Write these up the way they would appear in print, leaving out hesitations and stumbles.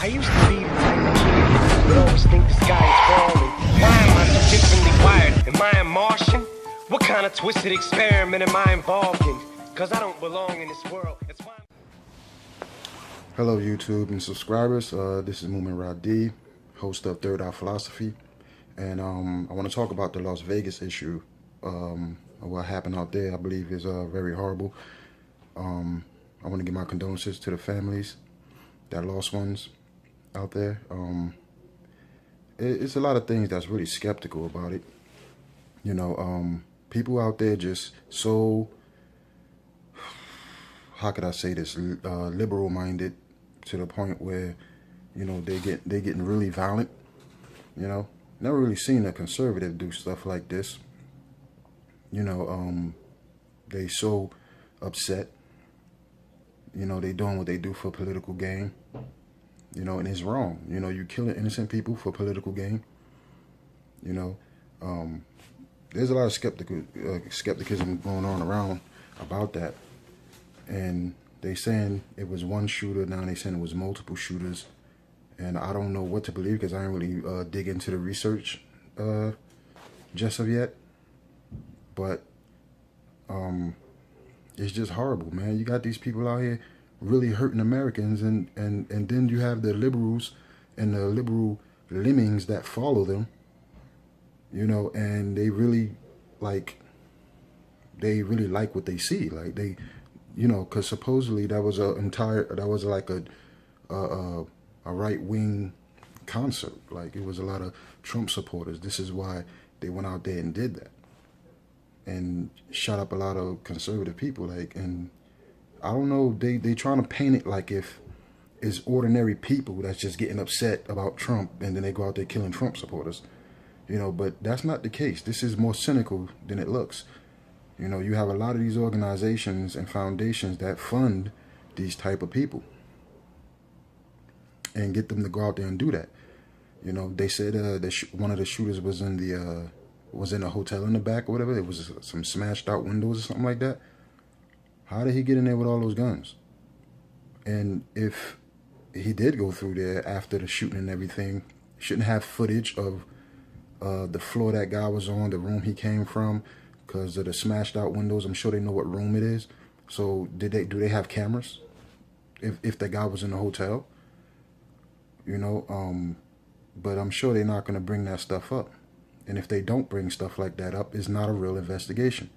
I used to be the type of kid who would always think the sky is falling. Why am I so differently wired? Am I a Martian? What kind of twisted experiment am I involved in? Cause I don't belong in this world. That's why Hello YouTube and subscribers, this is Moomin Radi, host of Third Eye Philosophy, and I want to talk about the Las Vegas issue. What happened out there I believe is very horrible. I want to give my condolences to the families that lost ones out there. It's a lot of things that's really skeptical about it. You know, people out there just so, how could I say this, liberal minded, to the point where, you know, they getting really violent. You know, never really seen a conservative do stuff like this. You know, they so upset. You know, they doing what they do for political gain. You know, and it's wrong. You know, you killing innocent people for political gain. You know, there's a lot of skepticism going on around about that. And they saying it was one shooter, now they saying it was multiple shooters. And I don't know what to believe because I didn't really dig into the research just of yet. But it's just horrible, man. You got these people out here really hurting Americans, and then you have the liberals and the liberal lemmings that follow them, you know, and they really like what they see. Like they, you know, because supposedly that was like a right-wing concert. Like it was a lot of Trump supporters. This is why they went out there and did that and shot up a lot of conservative people. Like, and I don't know, they trying to paint it like if it's ordinary people that's just getting upset about Trump and then they go out there killing Trump supporters. You know, but that's not the case. This is more cynical than it looks. You know, you have a lot of these organizations and foundations that fund these type of people and get them to go out there and do that. You know, they said one of the shooters was in a hotel in the back or whatever. It was some smashed out windows or something like that. How did he get in there with all those guns? And if he did go through there after the shooting and everything, shouldn't have footage of the floor that guy was on, the room he came from, because of the smashed out windows. I'm sure they know what room it is. So do they have cameras if that guy was in the hotel? You know, but I'm sure they're not going to bring that stuff up. And if they don't bring stuff like that up, it's not a real investigation,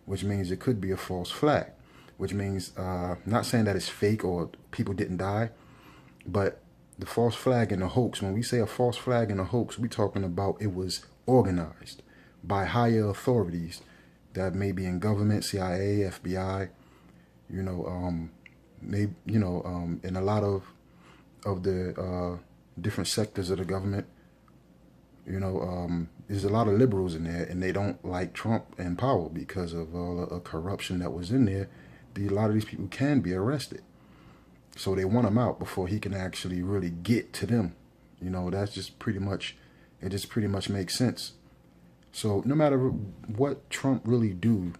which means it could be a false flag, which means, not saying that it's fake or people didn't die, but the false flag and the hoax, when we say a false flag and a hoax, we're talking about it was organized by higher authorities that may be in government, CIA, FBI, you know, maybe, you know, in a lot of the different sectors of the government. You know, there's a lot of liberals in there, and they don't like Trump in power because of all the corruption that was in there. A lot of these people can be arrested. So they want him out before he can actually really get to them. You know, that's just pretty much, it just pretty much makes sense. So no matter what Trump really do,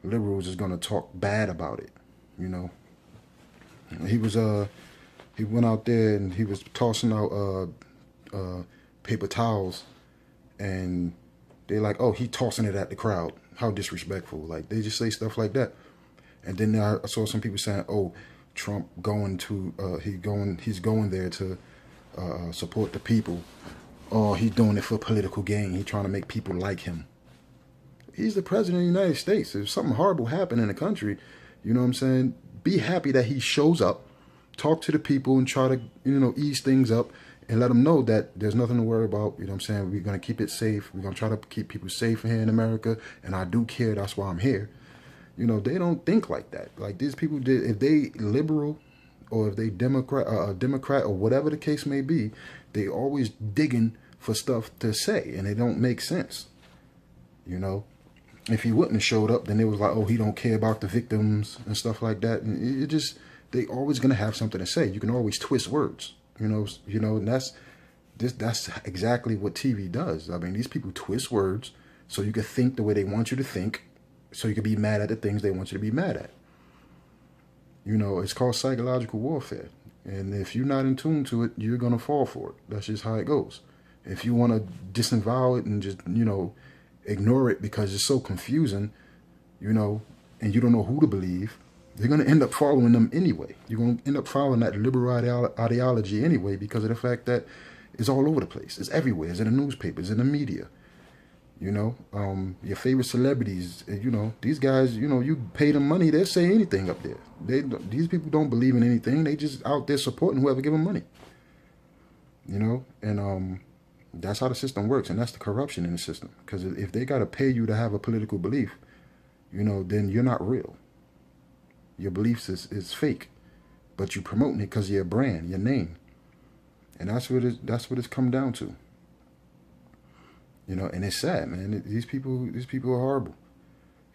liberals is going to talk bad about it. You know, he went out there and he was tossing out paper towels, and they're like, oh, he tossing it at the crowd. How disrespectful. Like, they just say stuff like that. And then I saw some people saying, oh, Trump going to, he's going there to support the people. Oh, he's doing it for political gain. He's trying to make people like him. He's the president of the United States. If something horrible happened in the country, you know what I'm saying, be happy that he shows up, talk to the people and try to, you know, ease things up and let them know that there's nothing to worry about. You know what I'm saying? We're going to keep it safe. We're going to try to keep people safe here in America. And I do care. That's why I'm here. You know, they don't think like that. Like, these people did, if they liberal or if they Democrat or whatever the case may be, they always digging for stuff to say, and it don't make sense. You know, if he wouldn't have showed up, then it was like, oh, he don't care about the victims and stuff like that. And it just, they always gonna have something to say. You can always twist words. You know, and that's exactly what TV does. I mean, these people twist words so you can think the way they want you to think, so you can be mad at the things they want you to be mad at. You know, it's called psychological warfare. And if you're not in tune to it, you're gonna fall for it. That's just how it goes. If you want to disavow it and just, ignore it because it's so confusing, and you don't know who to believe, you're going to end up following them anyway. You're going to end up following that liberal ideology anyway because of the fact that it's all over the place. It's everywhere. It's in the newspapers, in the media. Your favorite celebrities, these guys, you pay them money, they'll say anything up there. These people don't believe in anything. They just out there supporting whoever give them money. And that's how the system works, and that's the corruption in the system. Because if they got to pay you to have a political belief, then you're not real. Your beliefs is fake, but you're promoting it because of your brand, your name, and that's what it's come down to. And it's sad, man. These people are horrible.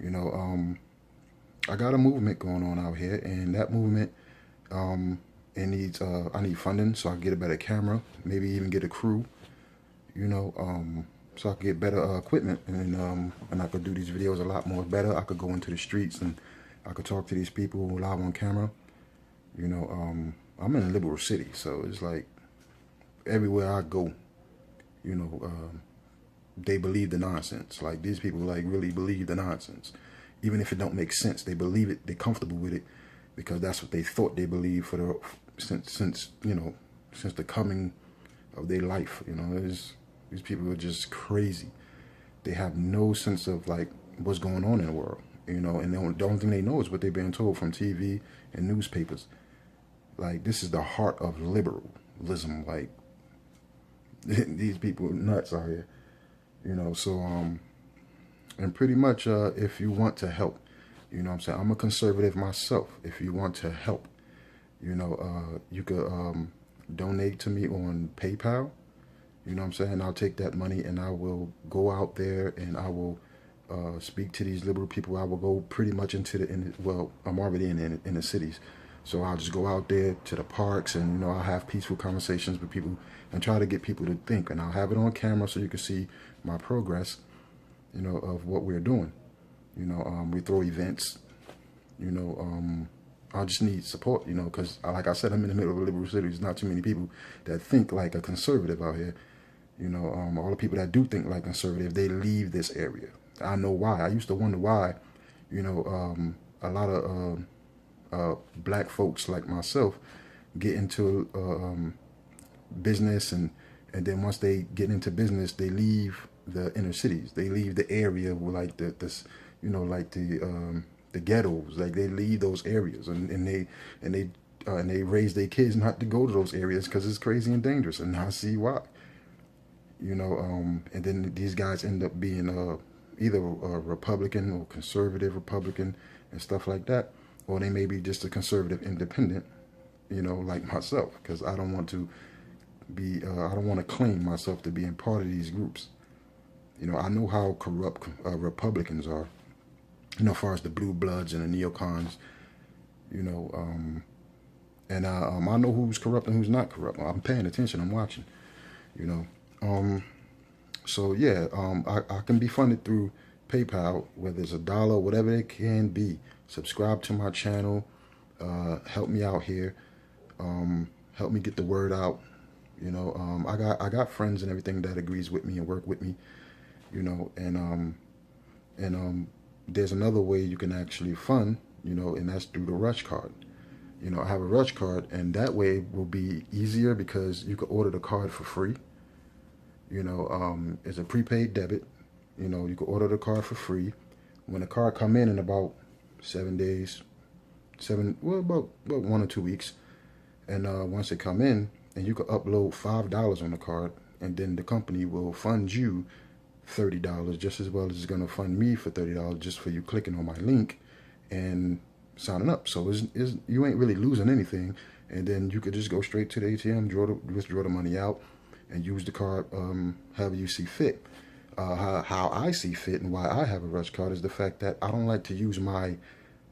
I got a movement going on out here, and that movement, it needs I need funding so I can get a better camera, maybe even get a crew. So I could get better equipment, and I could do these videos a lot more better. I could go into the streets and I could talk to these people live on camera. I'm in a liberal city, so it's like everywhere I go, they believe the nonsense. Like, these people really believe the nonsense, even if it don't make sense. They believe it. They're comfortable with it because that's what they thought they believed since the coming of their life. These people are just crazy. They have no sense of what's going on in the world, and the only thing they know is what they're being told from TV and newspapers. This is the heart of liberalism. These people are nuts out here, So and pretty much, if you want to help, what I'm saying, I'm a conservative myself. If you want to help, you could donate to me on PayPal. What I'm saying? I'll take that money and I will go out there and I will speak to these liberal people. I will go pretty much I'm already in the cities. So I'll just go out there to the parks and, I'll have peaceful conversations with people and try to get people to think. And I'll have it on camera so you can see my progress, of what we're doing. We throw events, I just need support, because like I said, I'm in the middle of a liberal city. There's not too many people that think like a conservative out here. All the people that do think like conservative, they leave this area. I know why. I used to wonder why, a lot of black folks like myself get into business, and then once they get into business, they leave the inner cities. They leave the area where the ghettos. They leave those areas, and they raise their kids not to go to those areas because it's crazy and dangerous. And I see why. And then these guys end up being either a Republican or conservative Republican and stuff like that, or they may be just a conservative independent, like myself, because I don't want to be, I don't want to claim myself to being part of these groups. I know how corrupt Republicans are, as far as the blue bloods and the neocons, and I know who's corrupt and who's not corrupt. I'm paying attention. I'm watching, So yeah, I can be funded through PayPal, whether it's $1, whatever it can be. Subscribe to my channel, help me out here, help me get the word out. I got friends and everything that agrees with me and work with me, and there's another way you can actually fund, and that's through the Rush card. I have a Rush card, and that way will be easier because you can order the card for free. It's a prepaid debit. You can order the card for free. When the card come in about 7 days, about 1 or 2 weeks, and once it come in, and you can upload $5 on the card, and then the company will fund you $30 just as well as it's going to fund me for $30 just for you clicking on my link and signing up. So you ain't really losing anything, and then you could just go straight to the ATM, withdraw the money out, and use the card however you see fit. How I see fit and why I have a Rush card is the fact that I don't like to use my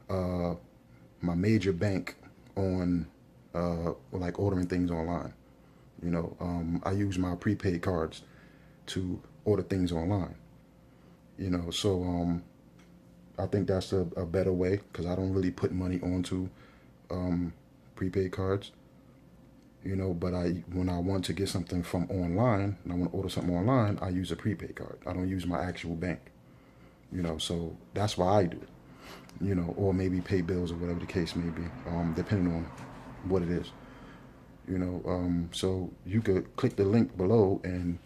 my major bank on ordering things online. I use my prepaid cards to order things online. So I think that's a better way because I don't really put money onto prepaid cards. you know. But when I want to get something from online, and I want to order something online, I use a prepaid card. I don't use my actual bank, you know. So that's why I do it, you know, or maybe pay bills or whatever the case may be, depending on what it is, you know. So you could click the link below and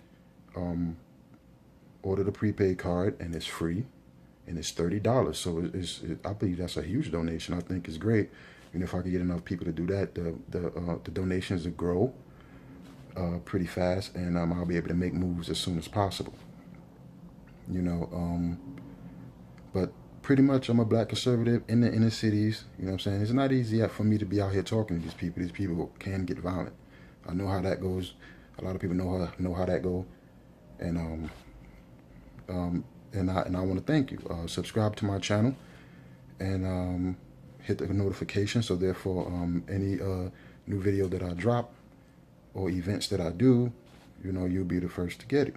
order the prepaid card, and it's free, and it's $30. So I believe that's a huge donation. I think it's great. You know, if I could get enough people to do that, the donations will grow pretty fast, and I'll be able to make moves as soon as possible. You know, but pretty much I'm a black conservative in the inner cities. You know what I'm saying? It's not easy for me to be out here talking to these people. These people can get violent. I know how that goes. A lot of people know how that goes, and I want to thank you. Subscribe to my channel, and hit the notification, so therefore any new video that I drop or events that I do, you know, you'll be the first to get it.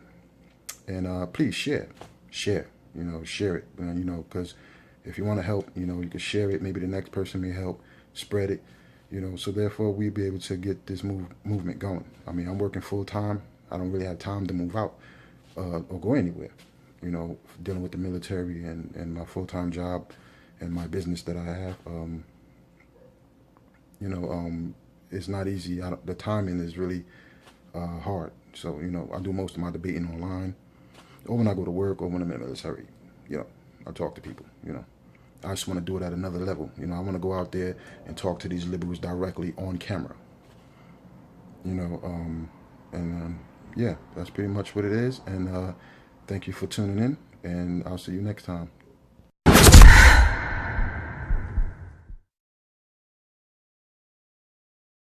And please share, you know, share it, you know, because if you want to help, you know, you can share it. Maybe the next person may help spread it, you know. So therefore we'll be able to get this movement going. I mean, I'm working full time. I don't really have time to move out or go anywhere, you know, dealing with the military and my full-time job and my business that I have. You know, it's not easy. The timing is really hard. So, you know, I do most of my debating online, or when I go to work, or when I'm in the military. You know, I talk to people, you know. I just want to do it at another level. You know, I want to go out there and talk to these liberals directly on camera. You know, yeah, that's pretty much what it is. And thank you for tuning in, and I'll see you next time.